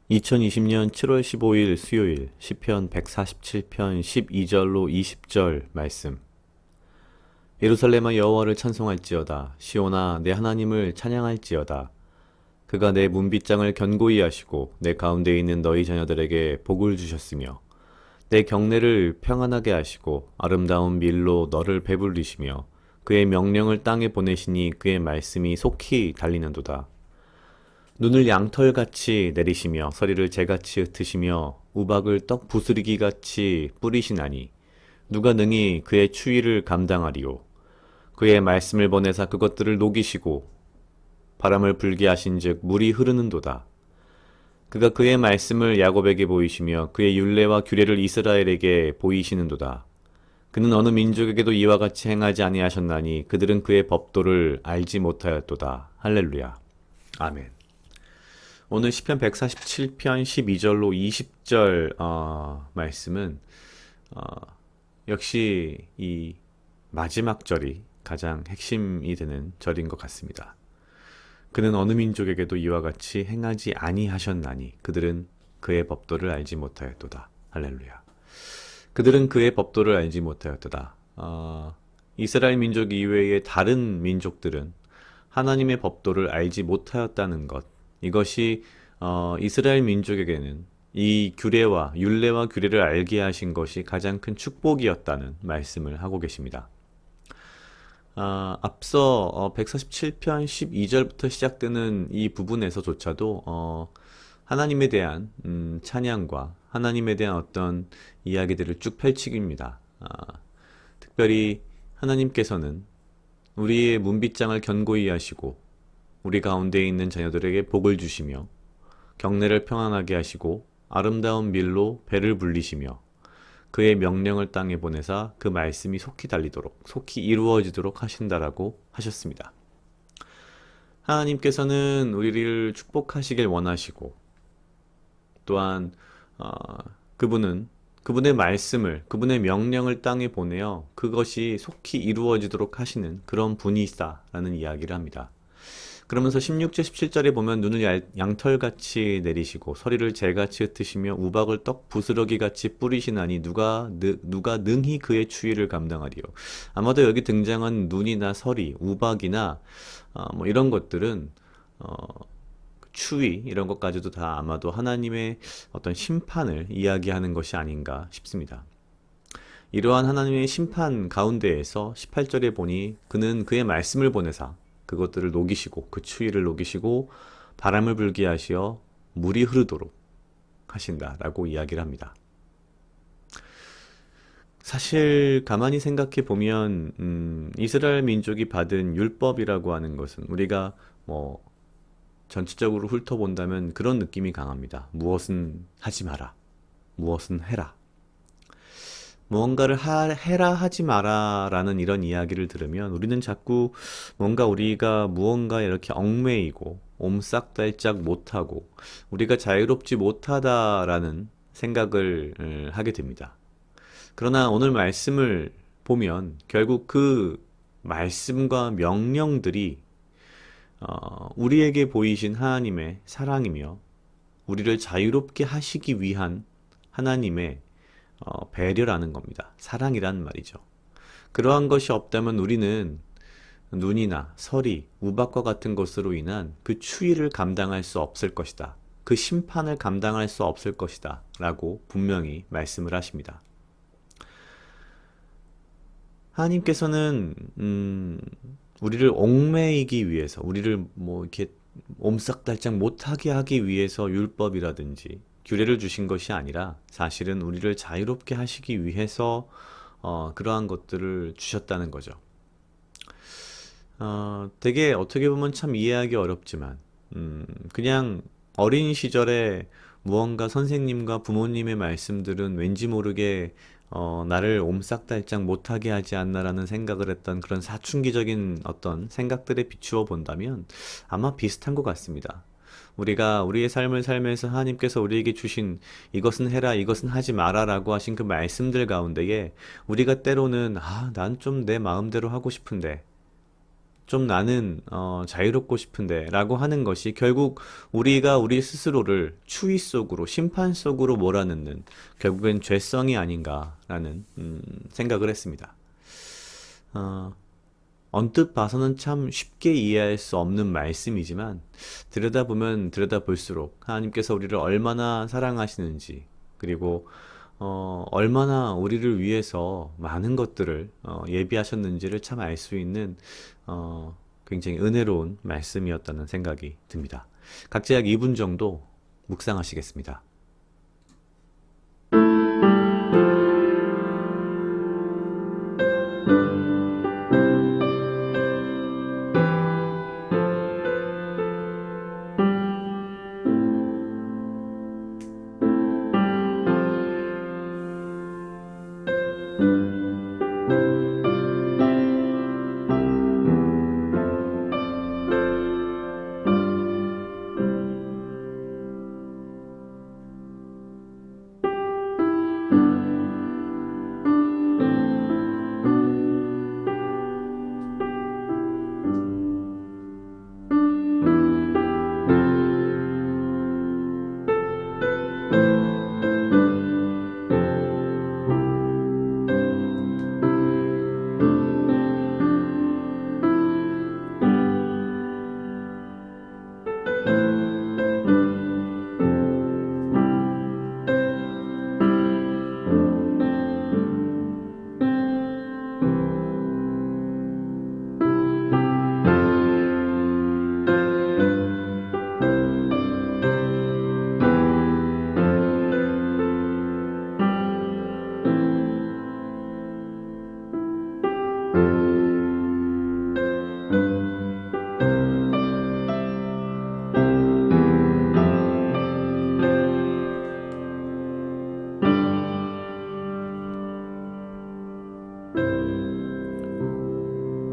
2020년 7월 15일 수요일 시편 147편 12절로 20절 말씀. 예루살렘아 여호와를 찬송할지어다. 시온아 내 하나님을 찬양할지어다. 그가 내 문빗장을 견고히 하시고 내 가운데 있는 너희 자녀들에게 복을 주셨으며 내 경내를 평안하게 하시고 아름다운 밀로 너를 배불리시며 그의 명령을 땅에 보내시니 그의 말씀이 속히 달리는도다. 눈을 양털같이 내리시며 서리를 재같이 흩으시며 우박을 떡 부스러기같이 뿌리시나니 누가 능히 그의 추위를 감당하리요. 그의 말씀을 보내사 그것들을 녹이시고 바람을 불게 하신즉 물이 흐르는도다. 그가 그의 말씀을 야곱에게 보이시며 그의 율례와 규례를 이스라엘에게 보이시는도다. 그는 어느 민족에게도 이와 같이 행하지 아니하셨나니 그들은 그의 법도를 알지 못하였도다. 할렐루야. 아멘. 오늘 시편 147편 12절로 20절 말씀은 역시 이 마지막 절이 가장 핵심이 되는 절인 것 같습니다. 그는 어느 민족에게도 이와 같이 행하지 아니하셨나니 그들은 그의 법도를 알지 못하였도다. 할렐루야. 그들은 그의 법도를 알지 못하였도다. 이스라엘 민족 이외의 다른 민족들은 하나님의 법도를 알지 못하였다는 것, 이것이 이스라엘 민족에게는 이 규례와 율례와 규례를 알게 하신 것이 가장 큰 축복이었다는 말씀을 하고 계십니다. 앞서 147편 12절부터 시작되는 이 부분에서조차도 하나님에 대한 찬양과 하나님에 대한 어떤 이야기들을 쭉 펼치깁니다. 특별히 하나님께서는 우리의 문빗장을 견고히 하시고 우리 가운데 있는 자녀들에게 복을 주시며 경내를 평안하게 하시고 아름다운 밀로 배를 불리시며 그의 명령을 땅에 보내사 그 말씀이 속히 달리도록 속히 이루어지도록 하신다라고 하셨습니다. 하나님께서는 우리를 축복하시길 원하시고 또한 그분의 말씀을 그분의 명령을 땅에 보내어 그것이 속히 이루어지도록 하시는 그런 분이시다라는 이야기를 합니다. 그러면서 16절 17절에 보면 눈을 양털같이 내리시고 서리를 재같이 흩으시며 우박을 떡 부스러기같이 뿌리시나니 누가 능히 그의 추위를 감당하리요. 아마도 여기 등장한 눈이나 서리, 우박이나 뭐 이런 것들은 추위 이런 것까지도 다 아마도 하나님의 어떤 심판을 이야기하는 것이 아닌가 싶습니다. 이러한 하나님의 심판 가운데에서 18절에 보니 그는 그의 말씀을 보내사 그것들을 녹이시고 그 추위를 녹이시고 바람을 불게 하시어 물이 흐르도록 하신다라고 이야기를 합니다. 사실 가만히 생각해 보면 이스라엘 민족이 받은 율법이라고 하는 것은 우리가 뭐 전체적으로 훑어본다면 그런 느낌이 강합니다. 무엇은 하지 마라. 무엇은 해라. 무언가를 해라 하지 마라 라는 이런 이야기를 들으면 우리는 자꾸 뭔가 우리가 무언가 이렇게 얽매이고 옴싹달싹 못하고 우리가 자유롭지 못하다라는 생각을 하게 됩니다. 그러나 오늘 말씀을 보면 결국 그 말씀과 명령들이 우리에게 보이신 하나님의 사랑이며 우리를 자유롭게 하시기 위한 하나님의 배려라는 겁니다. 사랑이란 말이죠. 그러한 것이 없다면 우리는 눈이나 서리, 우박과 같은 것으로 인한 그 추위를 감당할 수 없을 것이다. 그 심판을 감당할 수 없을 것이다. 라고 분명히 말씀을 하십니다. 하나님께서는 우리를 얽매이기 위해서, 우리를 뭐 이렇게 옴싹달싹 못하게 하기 위해서 율법이라든지 규례를 주신 것이 아니라 사실은 우리를 자유롭게 하시기 위해서 그러한 것들을 주셨다는 거죠. 되게 어떻게 보면 참 이해하기 어렵지만 그냥 어린 시절에 무언가 선생님과 부모님의 말씀들은 왠지 모르게 나를 옴싹달싹 못하게 하지 않나라는 생각을 했던 그런 사춘기적인 어떤 생각들에 비추어 본다면 아마 비슷한 것 같습니다. 우리가 우리의 삶을 살면서 하나님께서 우리에게 주신 이것은 해라, 이것은 하지 마라 라고 하신 그 말씀들 가운데에 우리가 때로는 난 좀 내 마음대로 하고 싶은데 좀 나는 자유롭고 싶은데 라고 하는 것이 결국 우리가 우리 스스로를 추위 속으로 심판 속으로 몰아넣는 결국엔 죄성이 아닌가라는 생각을 했습니다. 어, 언뜻 봐서는 참 쉽게 이해할 수 없는 말씀이지만 들여다보면 들여다볼수록 하나님께서 우리를 얼마나 사랑하시는지 그리고 얼마나 우리를 위해서 많은 것들을 예비하셨는지를 참 알 수 있는 굉장히 은혜로운 말씀이었다는 생각이 듭니다. 각자 약 2분 정도 묵상하시겠습니다.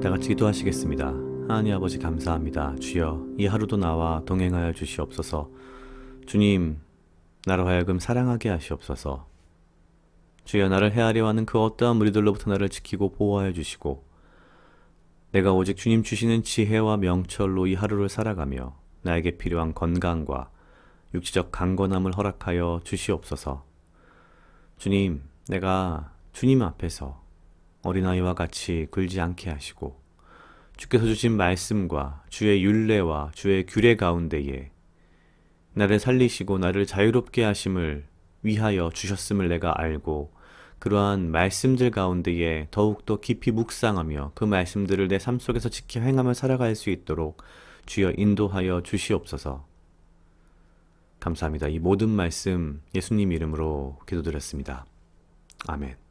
다 같이 기도하시겠습니다. 하나님 아버지 감사합니다. 주여 이 하루도 나와 동행하여 주시옵소서. 주님 나로 하여금 사랑하게 하시옵소서. 주여 나를 헤아려 하는 그 어떠한 무리들로부터 나를 지키고 보호하여 주시고 내가 오직 주님 주시는 지혜와 명철로 이 하루를 살아가며 나에게 필요한 건강과 육체적 강건함을 허락하여 주시옵소서. 주님 내가 주님 앞에서 어린아이와 같이 굴지 않게 하시고 주께서 주신 말씀과 주의 율례와 주의 규례 가운데에 나를 살리시고 나를 자유롭게 하심을 위하여 주셨음을 내가 알고 그러한 말씀들 가운데에 더욱더 깊이 묵상하며 그 말씀들을 내 삶 속에서 지켜 행하며 살아갈 수 있도록 주여 인도하여 주시옵소서. 감사합니다. 이 모든 말씀 예수님 이름으로 기도드렸습니다. 아멘.